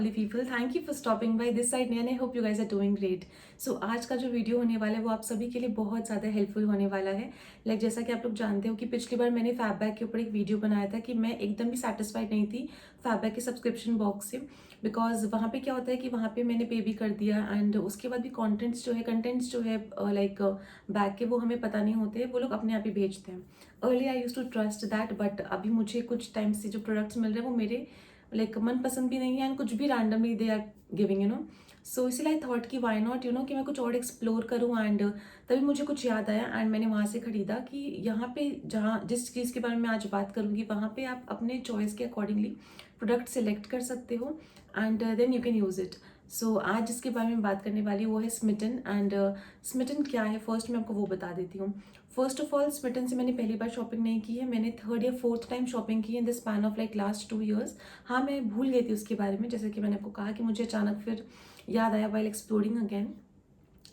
lovely people. Thank you for stopping by this side and I hope you guys are doing great. So आज का जो video होने वाला है वो आप सभी के लिए बहुत ज़्यादा हेल्पफुल होने वाला है. जैसा कि आप लोग जानते हो कि पिछली बार मैंने फैबबैग के ऊपर एक वीडियो बनाया था कि मैं एकदम भी सेटिस्फाइड नहीं थी फैबबैग के सब्सक्रिप्शन बॉक्स से, बिकॉज वहाँ पे क्या होता है कि वहाँ पे मैंने पे भी कर दिया एंड उसके बाद भी कंटेंट्स जो है लाइक बैग के वो हमें पता नहीं होते, वो लोग अपने आप ही भेजते हैं. Early I use to trust that, but अभी मुझे कुछ टाइम से जो प्रोडक्ट्स मिल रहे हैं वो मेरे मन पसंद भी नहीं है एंड कुछ भी randomly they are giving so इसीलिए आई थॉट कि वाई नॉट कि मैं कुछ और एक्सप्लोर करूँ. एंड तभी मुझे कुछ याद आया एंड मैंने वहाँ से ख़रीदा कि यहाँ पे जहाँ जिस चीज़ के बारे में मैं आज बात करूँगी वहाँ पे आप अपने चॉइस के अकॉर्डिंगली प्रोडक्ट सेलेक्ट कर सकते हो and then you can use it. So आज जिसके बारे में बात करने वाली वो है स्मिटन. एंड स्मिटन क्या है फर्स्ट मैं आपको वो बता देती हूँ. फर्स्ट ऑफ ऑल स्मिटन से मैंने पहली बार शॉपिंग नहीं की है, मैंने थर्ड या फोर्थ टाइम शॉपिंग की in the span of like last 2 years. हाँ, मैं भूल गई थी उसके बारे में, जैसे कि मैंने आपको कहा कि मुझे अचानक फिर याद आया while exploring again.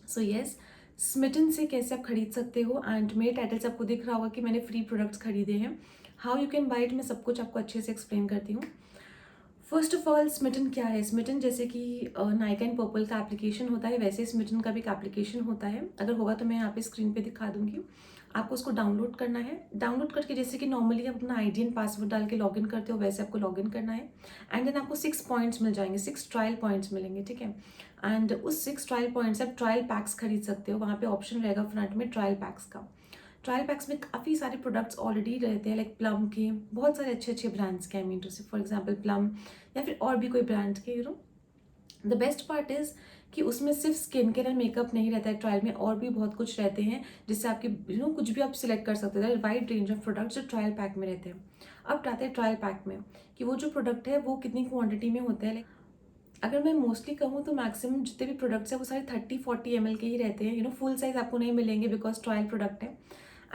So yes, Smytten से कैसे आप खरीद सकते हो एंड मेरे टाइटल से आपको दिख रहा होगा कि मैंने फ्री प्रोडक्ट्स खरीदे हैं. How you can buy it मैं सब कुछ आपको अच्छे से एक्सप्लेन करती हूँ. फर्स्ट ऑफ ऑल स्मिटन क्या है. स्मिटन जैसे कि नाइका एंड पर्पल का एप्लीकेशन होता है वैसे स्मिटन का भी एक एप्लीकेशन होता है. अगर होगा तो मैं यहाँ पे स्क्रीन पे दिखा दूंगी. आपको उसको डाउनलोड करना है. डाउनलोड करके जैसे कि नॉर्मली आप अपना आईडी एंड पासवर्ड डाल के लॉगिन करते हो वैसे आपको लॉगिन करना है. एंड देन आपको 6 पॉइंट्स मिल जाएंगे, 6 ट्रायल पॉइंट्स मिलेंगे, ठीक है. एंड उस 6 ट्रायल पॉइंट्स आप ट्रायल पैक्स खरीद सकते हो. वहाँ पे ऑप्शन रहेगा फ्रंट में ट्रायल पैक्स का. ट्रायल पैक्स में काफ़ी सारे प्रोडक्ट्स ऑलरेडी रहते हैं, लाइक प्लम के बहुत सारे अच्छे अच्छे ब्रांड्स के, आई मीन टू से फॉर एग्जाम्पल प्लम या फिर और भी कोई ब्रांड के द बेस्ट पार्ट इज़ कि उसमें सिर्फ स्किन केयर एंड मेकअप नहीं रहता है ट्रायल में, और भी बहुत कुछ रहते हैं जिससे आपकी कुछ भी आप सिलेक्ट कर सकते हो. वाइड रेंज ऑफ प्रोडक्ट्स जो ट्रायल पैक में रहते हैं. अब आते हैं ट्रायल पैक में कि वो जो प्रोडक्ट है वो कितनी क्वांटिटी में होता है. लाइक अगर मैं मोस्टली कहूँ तो मैक्सिमम जितने भी प्रोडक्ट्स हैं वो सारे 30-40 ml के ही रहते हैं. फुल साइज़ आपको नहीं मिलेंगे बिकॉज ट्रायल प्रोडक्ट है.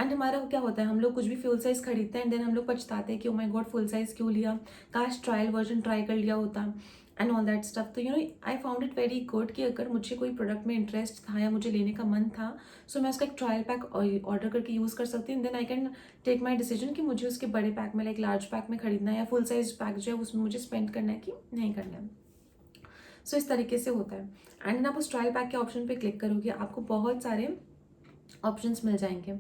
एंड हमारा क्या होता है, हम लोग कुछ भी फुल साइज़ खरीदते हैं एंड देन हम लोग पछताते हैं कि oh my God full size क्यों लिया, काश ट्रायल वर्जन ट्राई कर लिया होता एंड ऑल दैट स्टफ. तो I found it very good कि अगर मुझे कोई प्रोडक्ट में इंटरेस्ट था या मुझे लेने का मन था सो मैं उसका एक ट्रायल पैक ऑर्डर करके यूज़ कर सकती हूँ. Then I can take my decision कि मुझे उसके बड़े पैक में लाइक लार्ज पैक में खरीदना है या फुल साइज पैक जो है उसमें मुझे स्पेंड करना है कि नहीं करना है. सो इस तरीके से होता है. एंड देन आप उस ट्रायल पैक के ऑप्शन पे क्लिक करोगे आपको बहुत सारे ऑप्शंस मिल जाएंगे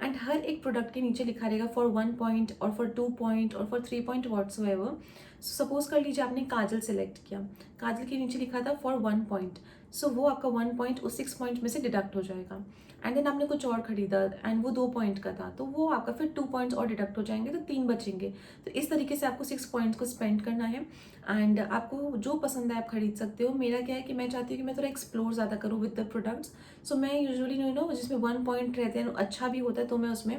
एंड हर एक प्रोडक्ट के नीचे लिखा रहेगा फॉर 1 पॉइंट और फॉर 2 पॉइंट और फॉर 3 पॉइंट व्हाट्सोएवर. सपोज कर लीजिए आपने काजल सेलेक्ट किया, काजल के नीचे लिखा था फॉर 1 पॉइंट, सो वो आपका 1 पॉइंट उस 6 पॉइंट में से डिडक्ट हो जाएगा. एंड देन आपने कुछ और खरीदा एंड वो 2 पॉइंट का था तो वो आपका फिर 2 पॉइंट्स और डिडक्ट हो जाएंगे तो 3 बचेंगे. तो इस तरीके से आपको 6 पॉइंट्स को स्पेंड करना है एंड आपको जो पसंद है आप खरीद सकते हो. मेरा क्या है कि मैं चाहती हूँ कि मैं थोड़ा एक्सप्लोर ज़्यादा करूँ विद द प्रोडक्ट्स. सो मैं यूजुअली जिसमें 1 पॉइंट रहते हैं अच्छा भी होता है तो मैं उसमें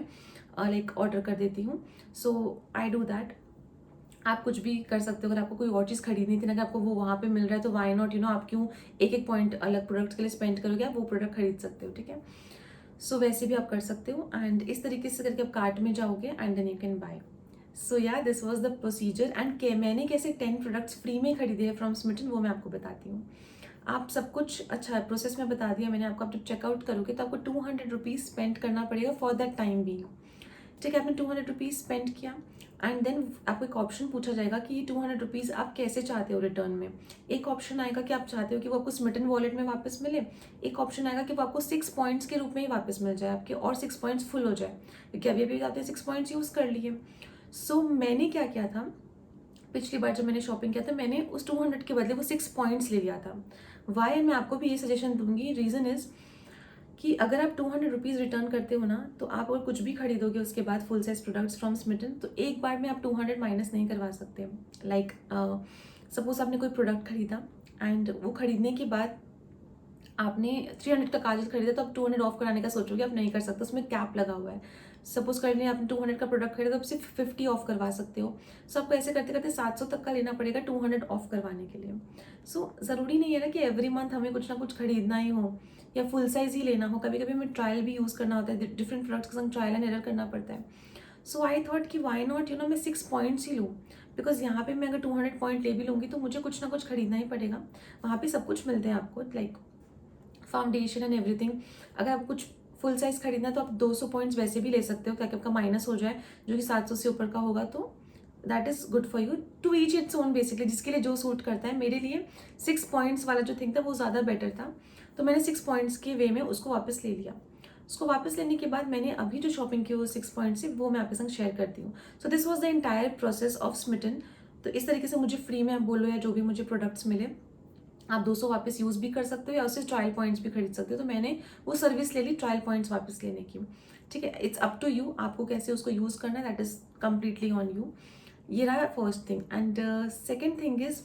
लाइक ऑर्डर कर देती हूँ. सो आई डू दैट. आप कुछ भी कर सकते हो. अगर आपको कोई और चीज़ खरीदनी थी ना, अगर आपको वो वहाँ पे मिल रहा है तो वाई नॉट आप क्यों एक एक पॉइंट अलग प्रोडक्ट के लिए स्पेंड करोगे, आप वो प्रोडक्ट खरीद सकते हो, ठीक है. सो वैसे भी आप कर सकते हो एंड इस तरीके से करके आप कार्ट में जाओगे and then you can buy. So yeah this was the procedure and मैंने कैसे 10 प्रोडक्ट्स फ्री में खरीदे हैं फ्रॉम स्मिटन वो मैं आपको बताती हूँ. आप सब कुछ अच्छा प्रोसेस में बता दिया मैंने आपको. आप जब चेकआउट करोगे तो आपको 200 रुपीज़ स्पेंड करना पड़ेगा फॉर दैट टाइम भी, ठीक है. आपने 200 रुपीज़ स्पेंड किया एंड देन आपको एक ऑप्शन पूछा जाएगा कि ये 200 रुपीज़ आप कैसे चाहते हो रिटर्न में. एक ऑप्शन आएगा कि आप चाहते हो कि वो आपको स्मिटन वॉलेट में वापस मिले. एक ऑप्शन आएगा कि वो आपको 6 पॉइंट्स के रूप में ही वापस मिल जाए आपके और 6 पॉइंट्स फुल हो जाए क्योंकि अभी अभी आपने 6 पॉइंट्स यूज़ कर लिए. सो मैंने क्या किया था पिछली बार जब मैंने शॉपिंग किया था मैंने उस 200 के बदले वो 6 पॉइंट्स ले लिया था. वाई मैं आपको भी ये सजेशन दूंगी. रीज़न इज़ कि अगर आप 200 रुपीज़ रिटर्न करते हो ना तो आप और कुछ भी खरीदोगे उसके बाद full size products from Smytten तो एक बार में आप 200 माइनस नहीं करवा सकते. लाइक सपोज आपने कोई प्रोडक्ट खरीदा एंड वो खरीदने के बाद आपने 300 का काजल खरीदा तो आप 200 ऑफ कराने का सोचोगे, आप नहीं कर सकते, उसमें कैप लगा हुआ है. सपोज कर लें आपने 200 का प्रोडक्ट खरीदा तो आप सिर्फ 50 ऑफ करवा सकते हो. सो आपको ऐसे करते करते 700 तक का लेना पड़ेगा 200 ऑफ करवाने के लिए. सो ज़रूरी नहीं है ना कि एवरी मंथ हमें कुछ ना कुछ खरीदना ही हो या फुल साइज ही लेना हो. कभी कभी हमें ट्रायल भी यूज़ करना होता है, डिफरेंट प्रोडक्ट्स के संग ट्रायल एंड एरर करना पड़ता है. सो आई थॉट कि वाई नॉट मैं 6 पॉइंट्स ही लूँ बिकॉज यहाँ पे मैं अगर 200 पॉइंट ले भी लूँगी तो मुझे कुछ ना कुछ खरीदना ही पड़ेगा. वहाँ पे सब कुछ मिलते हैं आपको लाइक फाउंडेशन एंड एवरीथिंग. अगर आप कुछ फुल साइज खरीदना है तो आप 200 पॉइंट्स वैसे भी ले सकते हो ताकि आपका माइनस हो जाए जो कि 700 से ऊपर का होगा तो that is good for you, to each its own basically, जिसके लिए जो सूट करता है। मेरे लिए 6 पॉइंट्स वाला जो थिंग था वो ज़्यादा बेटर था, तो मैंने 6 पॉइंट्स के वे में उसको वापस ले लिया। उसको वापस लेने के बाद मैंने अभी जो शॉपिंग की वो 6 पॉइंट से, वो मैं आपके संग शेयर करती हूँ। So this was the entire process of Smytten. तो इस तरीके से मुझे फ्री में आप बोलो या जो भी मुझे प्रोडक्ट्स मिले, आप 200 वापस यूज़ भी कर सकते हो या उससे ट्रायल पॉइंट्स भी खरीद सकते हो। तो मैंने वो सर्विस ले ली ट्रायल पॉइंट्स वापस लेने की। ठीक है, इट्स अप टू यू, आपको कैसे उसको यूज़ करना है, that is completely on you. ये रहा first thing. And second thing is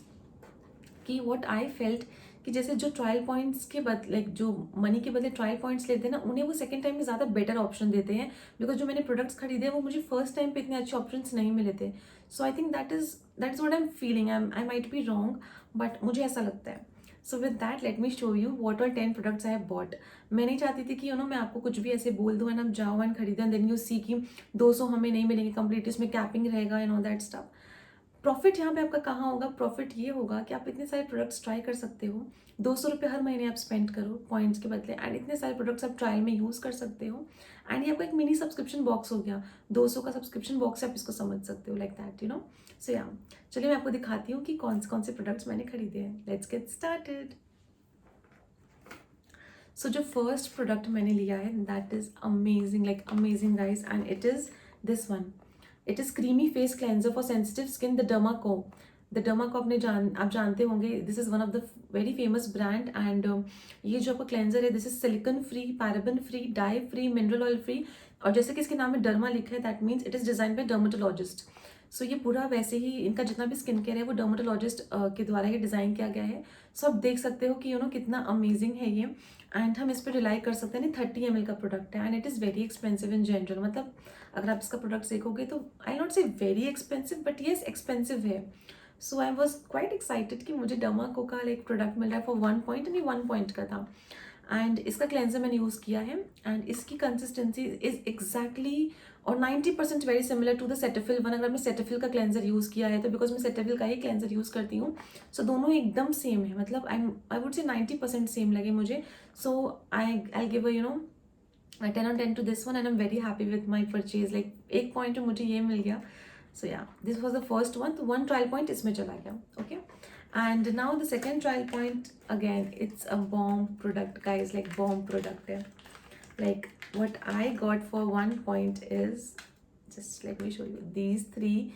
कि व्हाट आई फेल्ट कि जैसे जो ट्रायल पॉइंट्स के बदले, लाइक जो मनी के बदले ट्रायल पॉइंट्स लेते हैं ना, उन्हें वो सेकंड टाइम में ज़्यादा बेटर ऑप्शन देते हैं, बिकॉज जो मैंने प्रोडक्ट्स खरीदे हैं वो मुझे फर्स्ट टाइम पे इतने अच्छे ऑप्शंस नहीं मिले थे। So I think that is what I am feeling, I might be wrong, but मुझे ऐसा लगता है। So with that let me show you what are 10 products I have bought. मैं नहीं चाहती थी कि मैं आपको कुछ भी ऐसे बोल दूँ एंड आप जाओ एंड खरीदो एंड देन यू सी कि 200 हमें नहीं मिलेंगे कंप्लीट, इसमें कैपिंग रहेगा and all that stuff. Profit यहाँ पे आपका कहाँ होगा? प्रॉफिट ये होगा कि आप इतने सारे प्रोडक्ट्स ट्राई कर सकते हो, 200 रुपये हर महीने आप स्पेंड करो पॉइंट्स के बदले, एंड इतने सारे प्रोडक्ट्स आप ट्रायल में यूज़ कर सकते हो। एंड ये आपका एक मिनी सब्सक्रिप्शन बॉक्स हो गया, 200 का सब्सक्रिप्शन बॉक्स आप इसको समझ सकते हो, लाइक दैट सो या चलिए मैं आपको दिखाती हूँ कि कौन से प्रोडक्ट्स मैंने खरीदे हैं। Let's get started. सो जो फर्स्ट प्रोडक्ट मैंने लिया है that is amazing, like amazing guys, and it is this one. It is creamy face cleanser for sensitive skin, the Derma Co. The Derma Co आप जानते होंगे, this is one of the very famous brand. And ये जो आपका cleanser है, this is silicone free, paraben free, dye free, mineral oil free, और जैसे कि इसके नाम में डर्मा लिखा है, that means it is design bye dermatologist. सो ये पूरा वैसे ही इनका जितना भी स्किन केयर है वो डर्माटोलॉजिस्ट के द्वारा ही डिज़ाइन किया गया है। सो आप देख सकते हो कि कितना अमेजिंग है ये, एंड हम इस पर रिलाई कर सकते हैं। नहीं, 30 ml का प्रोडक्ट है and it is very expensive in general. मतलब अगर आप इसका प्रोडक्ट देखोगे तो आई नॉट से very expensive, but yes expensive है। So I was quite excited कि मुझे डर्माको का एक प्रोडक्ट मिल रहा है फॉर 1 पॉइंट, नहीं 1 पॉइंट का था। एंड इसका क्लेंजर मैंने यूज़ किया है एंड इसकी कंसिस्टेंसी इज़ एग्जैक्टली और 90% very similar to the Cetaphil one. अगर मैं सेटाफिल का क्लेंजर यूज़ किया है तो बिकॉज मैं सेटाफिल का ही क्लेंजर यूज़ करती हूँ, सो दोनों एकदम सेम है। मतलब आई वुड से 90% सेम लगे मुझे। सो I give a 10 on 10 to this one and I'm very happy with my purchase. like एक पॉइंट में मुझे ये मिल गया। So yeah this was the first one, तो 1 ट्रायल पॉइंट इसमें चला गया। Okay, and now the second trial point, again it's a bomb product guys, like bomb product है। like what I got for 1 point is, just let me show you these 3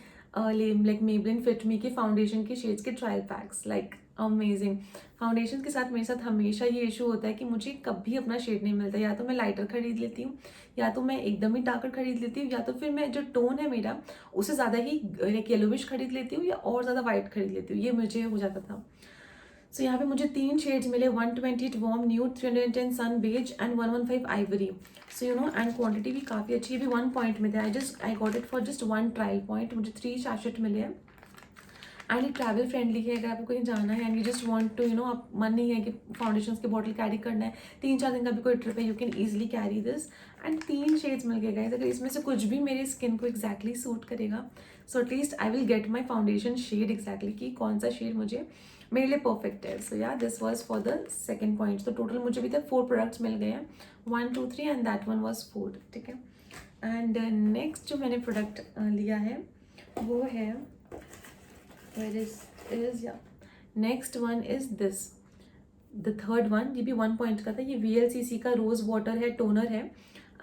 like Maybelline Fit Me के foundation के shades के trial PACS, like amazing. Foundation के साथ मेरे साथ हमेशा ये इशू होता है कि मुझे कभी अपना शेड नहीं मिलता, या तो मैं लाइटर खरीद लेती हूँ, या तो मैं एकदम ही डार्कर खरीद लेती हूँ, या तो फिर मैं जो टोन है मेरा उससे ज़्यादा ही लाइक येलोविश खरीद लेती हूँ, या और ज़्यादा वाइट खरीद लेती हूँ, ये मुझे हो जाता था। सो यहाँ पे मुझे 3 शेड्स मिले, 128 warm nude, 310 sun beige and 115 ivory. So and quantity भी काफ़ी अच्छी है, भी 1 पॉइंट में थे। I got it for just 1 trial point. मुझे 3 सैशेट मिले हैं एंड ये ट्रैवल फ्रेंडली है। अगर आपको कहीं जाना है and you just want to आप मन नहीं है कि फाउंडेशन की बॉटल कैरी करना है, 3-4 दिन का भी कोई ट्रिप है, you can easily carry this. And 3 shades मिल गए गाइस। अगर इसमें से कुछ भी मेरी स्किन को एग्जैक्टली सूट करेगा, so at least I will get my foundation shade exactly कि कौन सा शेड मुझे मेरे लिए परफेक्ट है। So yeah this was for the second point. तो टोटल मुझे अभी तक 4 प्रोडक्ट्स मिल गए हैं, 1 2 3 एंड दैट वन वॉज 4। ठीक है, एंड नेक्स्ट जो मैंने प्रोडक्ट लिया है वो है, where is yeah, next one is this, the third one। ये भी 1 पॉइंट का था। ये VLCC का रोज़ वाटर है, टोनर है।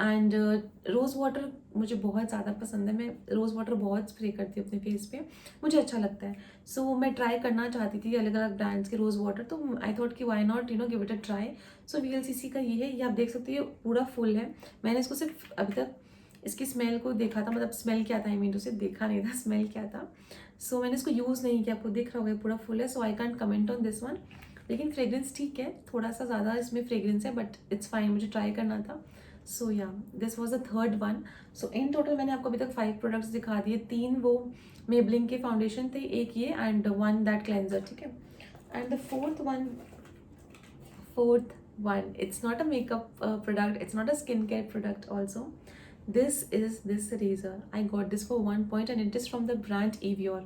एंड रोज़ वाटर मुझे बहुत ज़्यादा पसंद है, मैं रोज़ वाटर बहुत स्प्रे करती हूँ अपने फेस पे, मुझे अच्छा लगता है। सो मैं ट्राई करना चाहती थी अलग अलग ब्रांड्स के रोज़ वाटर, तो आई थॉट कि why not give it a try. So VLCC का ये है, ये आप देख सकते हो, ये पूरा फुल है। मैंने इसको सिर्फ अभी तक इसकी स्मेल को देखा था, मतलब स्मेल क्या था, आई मीन उसे देखा नहीं था स्मेल क्या था। सो मैंने इसको यूज़ नहीं किया, आपको दिख रहा होगा पूरा फुल है। So I can't comment on this one, लेकिन फ्रेग्रेंस ठीक है, थोड़ा सा ज़्यादा इसमें फ्रेग्रेंस है, बट इट्स फाइन, मुझे ट्राई करना था। So yeah this was the third one. So in total मैंने आपको अभी तक 5 प्रोडक्ट्स दिखा दिए, 3 वो मेबलिंग के फाउंडेशन थे, एक ये एंड 1 दैट क्लेंजर। ठीक है, and the fourth one, it's not a makeup product, it's not a skincare product also. This is this razor. I got this for 1 point and it is from the brand Evior.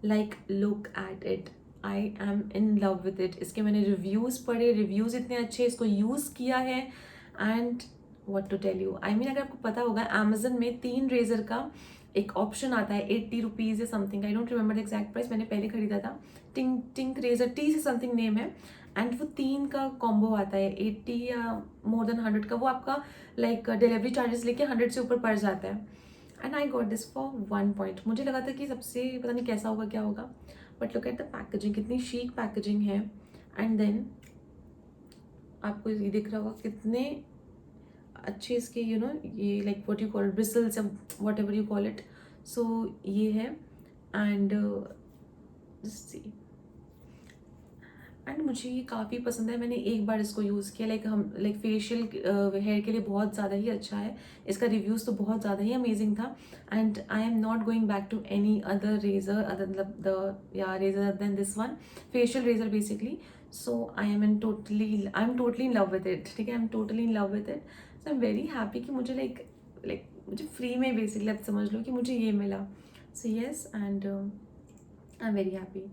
Like look at it, I am in love with it. इसके मैंने reviews पढ़े, reviews इतने अच्छे, इसको use किया है and what to tell you, I mean अगर आपको पता होगा Amazon में 3 रेजर का एक ऑप्शन आता है 80 रुपीज़ या something, I don't remember the exact price, मैंने पहले खरीदा था। टिंक रेजर टी से समथिंग नेम है, एंड वो 3 का कॉम्बो आता है 80 या मोर देन 100 का, वो आपका लाइक डिलीवरी चार्जेस लेके 100 से ऊपर पड़ जाता है। And I got this for 1 point. मुझे लगा था कि सबसे पता नहीं कैसा होगा क्या होगा, but look at the packaging, कितनी शीक पैकेजिंग है। एंड देन आपको ये दिख रहा होगा कितने अच्छे इसके ये like what you call bristles, whatever you call it. So ये है, एंड सी, एंड मुझे ये काफ़ी पसंद है। मैंने एक बार इसको यूज़ किया, लाइक फेशियल हेयर के लिए बहुत ज़्यादा ही अच्छा है। इसका रिव्यूज़ तो बहुत ज़्यादा ही अमेजिंग था, and I am not going back to any other razor other the razor than this one, facial razor basically. So I am totally in love with it, ठीक है, I am totally in love with it. So I am very happy कि मुझे like मुझे free में basically आप समझ लो कि मुझे ये मिला। So yes, and I am very happy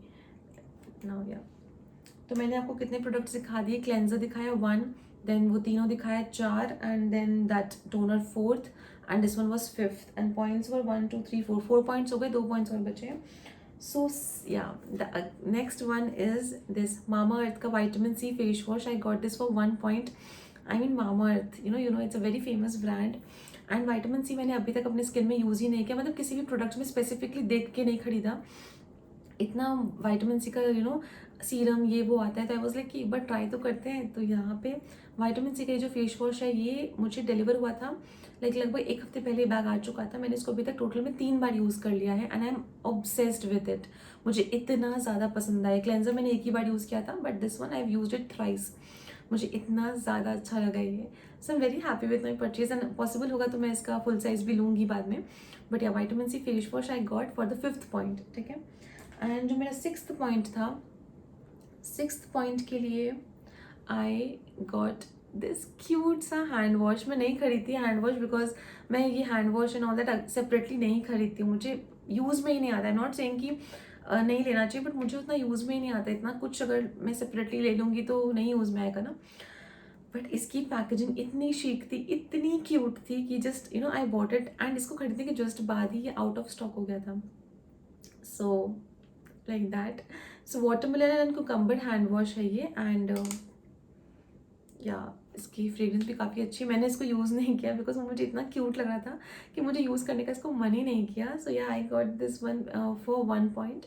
now. या तो मैंने आपको कितने प्रोडक्ट्स दिखा दिए, क्लेंजर दिखाया 1, देन वो तीनों दिखाया 4, and then that toner 4th, and this one was 5th, and points were 1 2 3 4 points हो गए, 2 पॉइंट्स और बचे हैं। So yeah the next one is this Mamaearth का vitamin C face wash. I got this for 1 point. I mean Mamaearth, you know it's a very famous brand, and vitamin C मैंने अभी तक अपने skin में use ही नहीं किया, मतलब किसी भी प्रोडक्ट में स्पेसिफिकली देख के नहीं खरीदा। इतना विटामिन सी का सीरम ये वो आता है, तो आई वाज लाइक कि एक बार ट्राई तो करते हैं। तो यहाँ पे विटामिन सी का जो फेस वॉश है ये मुझे डिलीवर हुआ था लाइक लगभग 1 हफ्ते पहले बैग आ चुका था। मैंने इसको अभी तक टोटल में 3 बार यूज़ कर लिया है, and I am obsessed with it. मुझे इतना ज़्यादा पसंद आया। क्लेंजर मैंने एक ही बार यूज़ किया था, but this one I have used it thrice. मुझे इतना ज़्यादा अच्छा लगा ये। So I am very happy with my purchase, and possible होगा तो मैं इसका फुल साइज भी लूँगी बाद में। But yeah vitamin C face wash I got for the 5th point, ठीक है। एंड जो मेरा 6th पॉइंट था, 6th पॉइंट के लिए आई गॉट दिस क्यूट सा हैंड वॉश। मैं नहीं खरीदती हैंड वॉश, बिकॉज मैं ये hand wash and all that separately नहीं खरीदती हूँ। मुझे यूज़ में ही नहीं आता। आई नॉट सेइंग कि नहीं लेना चाहिए, बट मुझे उतना यूज़ में ही नहीं आता। इतना कुछ अगर मैं सेपरेटली ले लूँगी तो नहीं यूज़ में आएगा ना। बट इसकी पैकेजिंग इतनी शीक थी, इतनी क्यूट थी कि just I bought it, and इसको खरीदने के जस्ट बाद ही ये आउट ऑफ स्टॉक हो गया था। So like that. So watermelon and cucumber hand wash है ये, एंड या इसकी फ्रेग्रेंस भी काफ़ी अच्छी है। मैंने इसको यूज़ नहीं किया बिकॉज मुझे इतना क्यूट लग रहा था कि मुझे यूज़ करने का इसको मन ही नहीं किया। सो yeah I got this one for 1 point,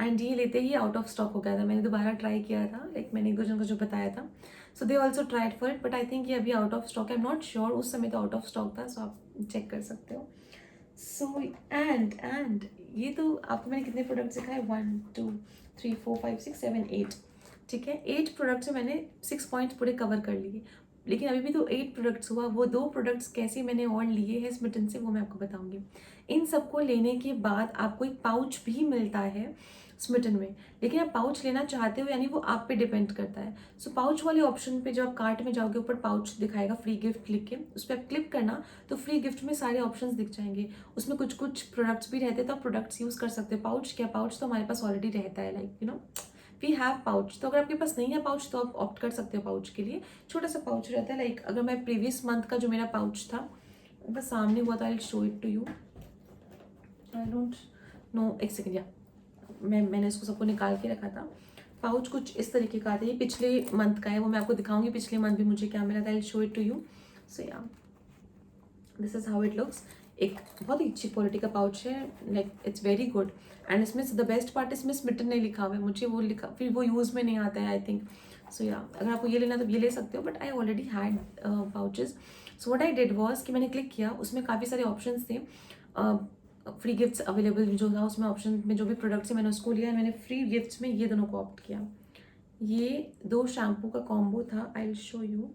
and ये लेते ही आउट ऑफ स्टॉक हो गया था। मैंने दोबारा ट्राई किया था, लाइक मैंने एक दो जन को जो बताया था, so they also tried for it, but I think ये अभी आउट ऑफ स्टॉक है। आई एम नॉट श्योर, उस समय तो आउट ऑफ स्टॉक था, सो आप चेक कर सकते हो। सो एंड ये तो आपको मैंने कितने प्रोडक्ट्स दिखाए, 1 2 3 4 5 6 7 8, ठीक है। 8 प्रोडक्ट्स से मैंने 6 पॉइंट्स पूरे कवर कर लिए, लेकिन अभी भी तो 8 प्रोडक्ट्स हुआ। वो 2 प्रोडक्ट्स कैसे मैंने और लिए हैं स्मिटन से, वो मैं आपको बताऊंगी। इन सबको लेने के बाद आपको एक पाउच भी मिलता है स्मिटन में, लेकिन आप पाउच लेना चाहते हो यानी वो आप पे डिपेंड करता है। सो पाउच वाले ऑप्शन पे जब आप कार्ट में जाओगे, ऊपर पाउच दिखाएगा फ्री गिफ्ट लिख के, उस पर आप क्लिक करना तो फ्री गिफ्ट में सारे ऑप्शंस दिख जाएंगे। उसमें कुछ कुछ प्रोडक्ट्स भी रहते हैं, तो आप प्रोडक्ट्स यूज़ कर सकते हो। पाउच क्या, पाउच तो हमारे पास ऑलरेडी रहता है, लाइक वी हैव पाउच। तो अगर आपके पास नहीं है पाउच तो आप ऑप्ट कर सकते हो पाउच के लिए। छोटा सा पाउच रहता है, लाइक अगर मैं प्रीवियस मंथ का जो मेरा पाउच था बस सामने हुआ था, I will show it to you. I don't know, एक सेकेंड, या मैंने इसको सबको निकाल के रखा था। पाउच कुछ इस तरीके का आता है, ये पिछले मंथ का है, वो मैं आपको दिखाऊंगी पिछले मंथ भी मुझे क्या मिला था। I will show it to you. So yeah this is how it looks. एक बहुत ही अच्छी क्वालिटी का पाउच है, like it's very good. And इसमें द बेस्ट पार्ट, इसमें स्मिटन नहीं लिखा हुआ है, मुझे वो लिखा फिर वो यूज़ में नहीं आता है आई थिंक। सो या अगर आपको ये लेना तो ये ले सकते हो, but I already had pouches. So what I did was कि मैंने क्लिक किया, उसमें काफ़ी सारे ऑप्शंस थे, फ्री गिफ्ट्स अवेलेबल जो था उसमें ऑप्शन में जो भी प्रोडक्ट्स है मैंने उसको लिया। मैंने फ्री गिफ्ट्स में ये दोनों को ऑप्ट किया। ये 2 शैम्पू का कॉम्बो था, I will show you.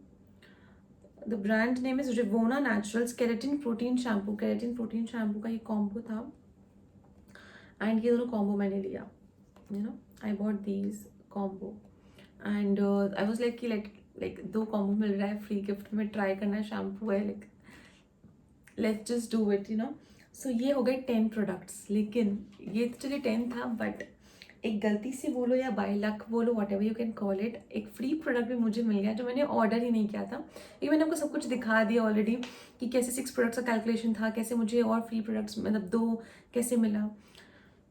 The brand name is Rivona Naturals keratin protein shampoo. Keratin protein shampoo का ये कॉम्बो था, एंड ये दोनों कॉम्बो मैंने लिया। I bought these combo, and I was like कि लाइक 2 कॉम्बो मिल रहा है फ्री गिफ्ट में, ट्राई करना, शैम्पू है, like let's just do it. So ये हो गए 10 प्रोडक्ट्स, लेकिन ये तो चलिए 10 था, बट एक गलती से बोलो या बाय लक बोलो, what ever you can call it, एक फ्री प्रोडक्ट भी मुझे मिल गया जो मैंने ऑर्डर ही नहीं किया था। ये मैंने आपको सब कुछ दिखा दिया ऑलरेडी कि कैसे 6 प्रोडक्ट्स का कैलकुलेशन था, कैसे मुझे और फ्री प्रोडक्ट्स मतलब 2 कैसे मिला।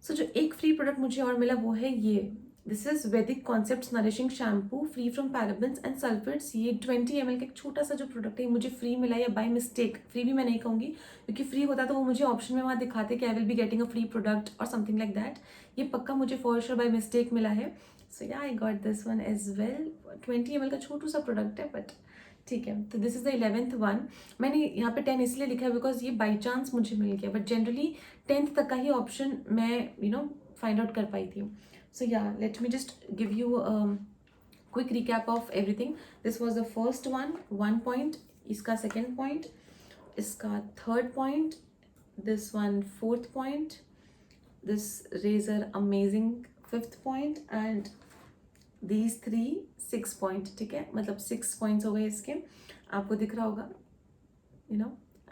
सो जो एक फ्री प्रोडक्ट मुझे और मिला वो है ये, दिस इज वैदिक concepts nourishing shampoo free from parabens and sulphates. ये 20 ml का एक छोटा सा जो प्रोडक्ट है मुझे फ्री मिला, या बाय मिस्टेक, फ्री भी मैं नहीं कहूँगी क्योंकि फ्री होता तो वो मुझे ऑप्शन में वहाँ दिखाते कि I will be getting a free product और समथिंग लाइक दैट। ये पक्का मुझे फॉर श्योर बाय मिस्टेक मिला है। So yeah I got this one as well. 20 ml का छोटू सा प्रोडक्ट है बट ठीक है। तो this is the 11th one. मैंने यहाँ पे 10 इसलिए लिखा है बिकॉज ये बाई चांस मुझे मिल गया, बट जनरली 10th तक का ही ऑप्शन मैं फाइंड आउट कर पाई थी। So yeah let me just give you quick recap of everything. This was the first one, 1 point, इसका सेकेंड पॉइंट, इसका third point, this one fourth point, this razor amazing fifth point and these 3 6 point. ठीक है, मतलब 6 points हो गए इसके, आपको दिख रहा होगा।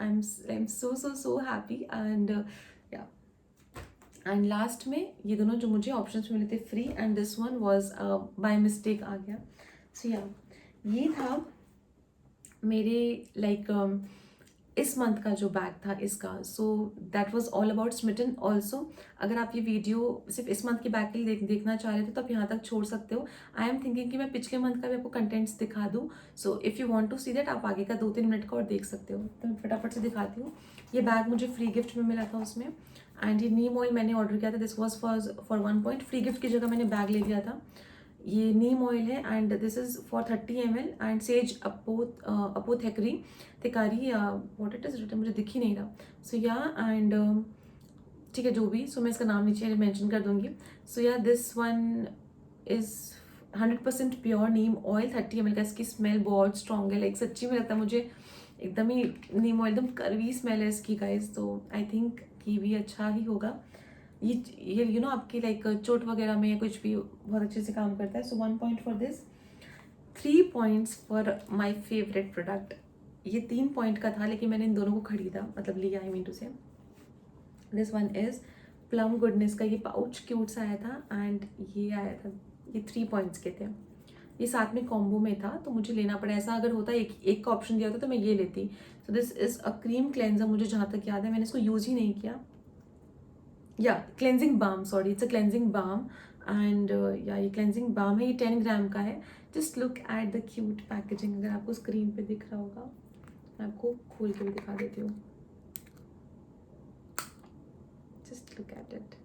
I am so happy and yeah and last में ये दोनों जो मुझे ऑप्शंस मिले थे free and this one was by mistake आ गया। सो या ये था मेरे लाइक इस मंथ का जो बैग था इसका। So that was all about Smytten also. अगर आप ये वीडियो सिर्फ इस मंथ के बैग के लिए देखना चाह रहे थे तो आप यहाँ तक छोड़ सकते हो। आई एम थिंकिंग कि मैं पिछले मंथ का भी आपको कंटेंट्स दिखा दूँ। So if you want to see that आप आगे का 2-3 मिनट का और देख सकते हो। तो मैं फटाफट से दिखाती हूँ। ये बैग मुझे फ्री गिफ्ट में मिला था उसमें, एंड ये नीम ऑयल मैंने ऑर्डर किया था। This was for 1 point. Free gift की जगह मैंने बैग ले लिया था। ये नीम ऑयल है and this is for 30 ml and sage apothecary थिकारी वॉट इट इज रिटन, मुझे दिख ही नहीं रहा। सो या एंड ठीक है जो भी, सो मैं इसका नाम नीचे मेंशन कर दूंगी। सो yeah this one is 100% pure Neem oil, 30 ml का। इसकी स्मेल बहुत स्ट्रॉन्ग है, लाइक सच्ची में लगता है मुझे एकदम ही नीम ऑयल, एकदम करवी स्मेल है इसकी गाइस। तो आई थिंक कि भी अच्छा ही होगा ये आपकी लाइक चोट वगैरह में या कुछ भी बहुत अच्छे से काम करता है। सो 1 point for this, 3 points for my favourite product. ये 3 पॉइंट का था लेकिन मैंने इन दोनों को खरीदा, मतलब लिया, आई मीन टू से। This one is plum goodness का ये पाउच क्यूट सा आया था एंड ये आया था, ये 3 पॉइंट्स के थे। ये साथ में कॉम्बो में था तो मुझे लेना पड़ा। ऐसा अगर होता एक का ऑप्शन दिया होता तो मैं ये लेती। So this is a cream cleanser, मुझे जहाँ तक याद है मैंने इसको यूज़ ही नहीं किया। Yeah cleansing balm, sorry it's a cleansing balm and yeah ये क्लेंजिंग बाम है। ये 10 ग्राम का है। Just look at the cute packaging. अगर आपको स्क्रीन पे दिख रहा होगा, मैं आपको खोल के भी दिखा देती हूँ। Just look at it.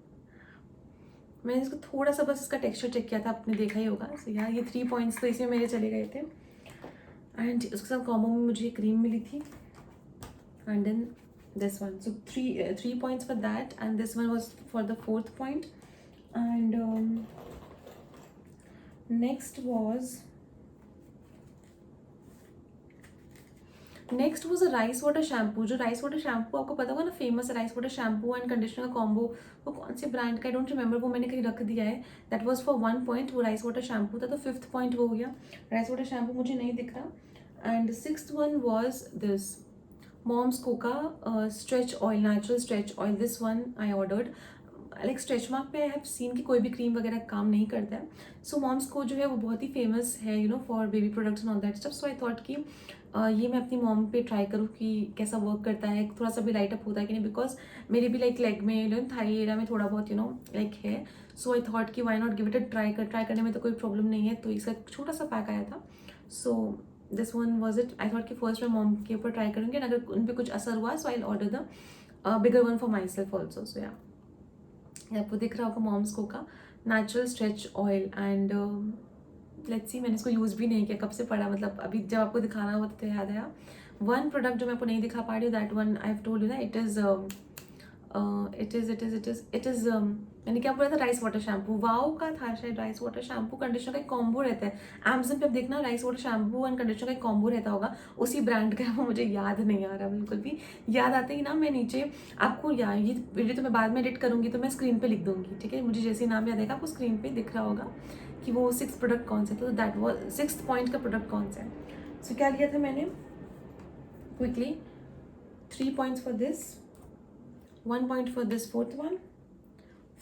मैंने इसको थोड़ा सा बस इसका टेक्सचर चेक किया था, आपने देखा ही होगा। सो यार ये 3 पॉइंट्स तो इसमें मेरे चले गए थे एंड उसके साथ कॉम्बो में मुझे क्रीम मिली थी and then this one. So 3 points for that and this one was for the 4th point. And next was a rice water shampoo. जो राइस वाटर शैम्पू आपको पता होगा ना, famous rice water shampoo and conditioner का combo, वो कौन से brand का आई डोंट रिमेंबर, वो मैंने कहीं रख दिया है। दैट वाज फॉर 1 पॉइंट, वो राइस वाटर शैम्पू था। तो 5th पॉइंट वो हो गया। राइस वाटर शैम्पू मुझे नहीं दिख रहा। And 6th one was this Mom's Coca stretch oil, natural stretch oil. This one I ordered. Like stretch mark पे I have seen कि कोई भी क्रीम वगैरह काम नहीं करता है। So Mom's को जो है वो बहुत ही फेमस है for baby products and all that stuff. So I thought कि ये मैं अपनी मॉम पे ट्राई करूँ कि कैसा वर्क करता है, थोड़ा सा भी लाइट अप होता है कि नहीं, बिकॉज मेरे भी लाइक लेग में थाई एरिया में थोड़ा बहुत लाइक है। सो आई थॉट कि why not give it a try करने में तो कोई प्रॉब्लम नहीं है। तो इसका छोटा सा पैक आया था। So this one was it. I thought कि फर्स्ट मैं मॉम के ऊपर ट्राई करूँगी एंड अगर उन पर कुछ असर हुआ so I order the bigger one for my self also. So yeah आपको दिख रहा होगा मॉम्स को का natural stretch oil and let's see, मैंने इसको यूज़ भी नहीं किया, कब से पड़ा, मतलब अभी जब आपको दिखाना हुआ तो याद आया। वन प्रोडक्ट जो मैं आपको नहीं दिखा पा रही हूँ, that one I have told you ना, इट इज़ मैंने क्या बोला था, राइस वाटर शैम्पू। वाओ का था शायद, राइस वाटर शैम्पू कंडीशनर का एक कॉम्बो रहता है अमेजन पे, आप देखना rice water shampoo and conditioner का एक कॉम्बो रहता होगा, उसी ब्रांड का है वो, मुझे याद नहीं आ रहा बिल्कुल भी। याद आते ही ना मैं नीचे आपको ये वीडियो तो मैं बाद में एडिट करूँगी तो मैं स्क्रीन पे लिख दूँगी, ठीक है। मुझे जैसे नाम याद आएगा आपको स्क्रीन पे दिख रहा होगा कि वो 6 प्रोडक्ट कौन से, तो दैट वॉज 6th पॉइंट का प्रोडक्ट कौन सा है। सो क्या लिया था मैंने quickly, 3 points for this, 1 point for this 4th one,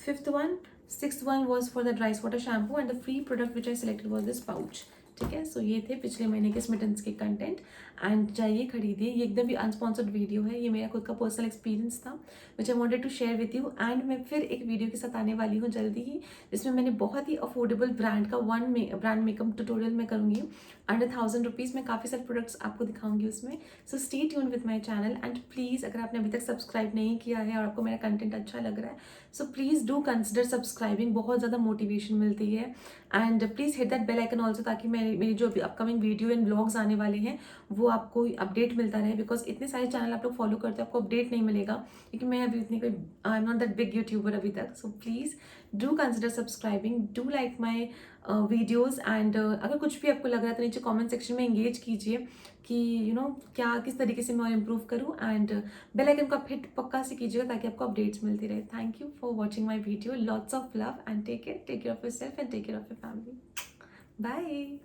5th one, sixth one was for the Dryas water shampoo and the free product which I selected was this pouch. ठीक है, सो ये थे पिछले महीने के स्मिटन्स के कंटेंट एंड जाइए खरीदिए। ये एकदम भी अनस्पॉन्सर्ड वीडियो है, ये मेरा खुद का पर्सनल एक्सपीरियंस था which I wanted to share with you. And मैं फिर एक वीडियो के साथ आने वाली हूँ जल्दी ही, जिसमें मैंने बहुत ही अफोर्डेबल ब्रांड का ब्रांड मेकअप ट्यूटोरियल मैं करूँगी अंडर 1000 रुपीज़ में। काफ़ी सारे प्रोडक्ट्स आपको दिखाऊंगी उसमें। So stay tune with my channel and please अगर आपने अभी तक सब्सक्राइब नहीं किया है और आपको मेरा कंटेंट अच्छा लग रहा है, so please do consider subscribing, बहुत ज़्यादा मोटिवेशन मिलती है। And please hit that bell icon also, ताकि मेरी जो अभी अपकमिंग वीडियो एंड ब्लॉग्स आने वाले हैं वो आपको अपडेट मिलता रहे। बिकॉज इतने सारे चैनल आप लोग फॉलो करते हो, आपको अपडेट नहीं मिलेगा, क्योंकि मैं अभी इतनी कोई आई am not that big YouTuber अभी तक। सो please do consider subscribing, do like my videos and अगर कुछ भी आपको लग रहा है तो नीचे कमेंट सेक्शन में एंगेज कीजिए कि क्या किस तरीके से मैं और इम्प्रूव करूँ। एंड बेल आइकन को आप हिट पक्का से कीजिएगा ताकि आपको अपडेट्स मिलती रहे। Thank you for watching my video, lots of love and take care of yourself and take care of your family. Bye.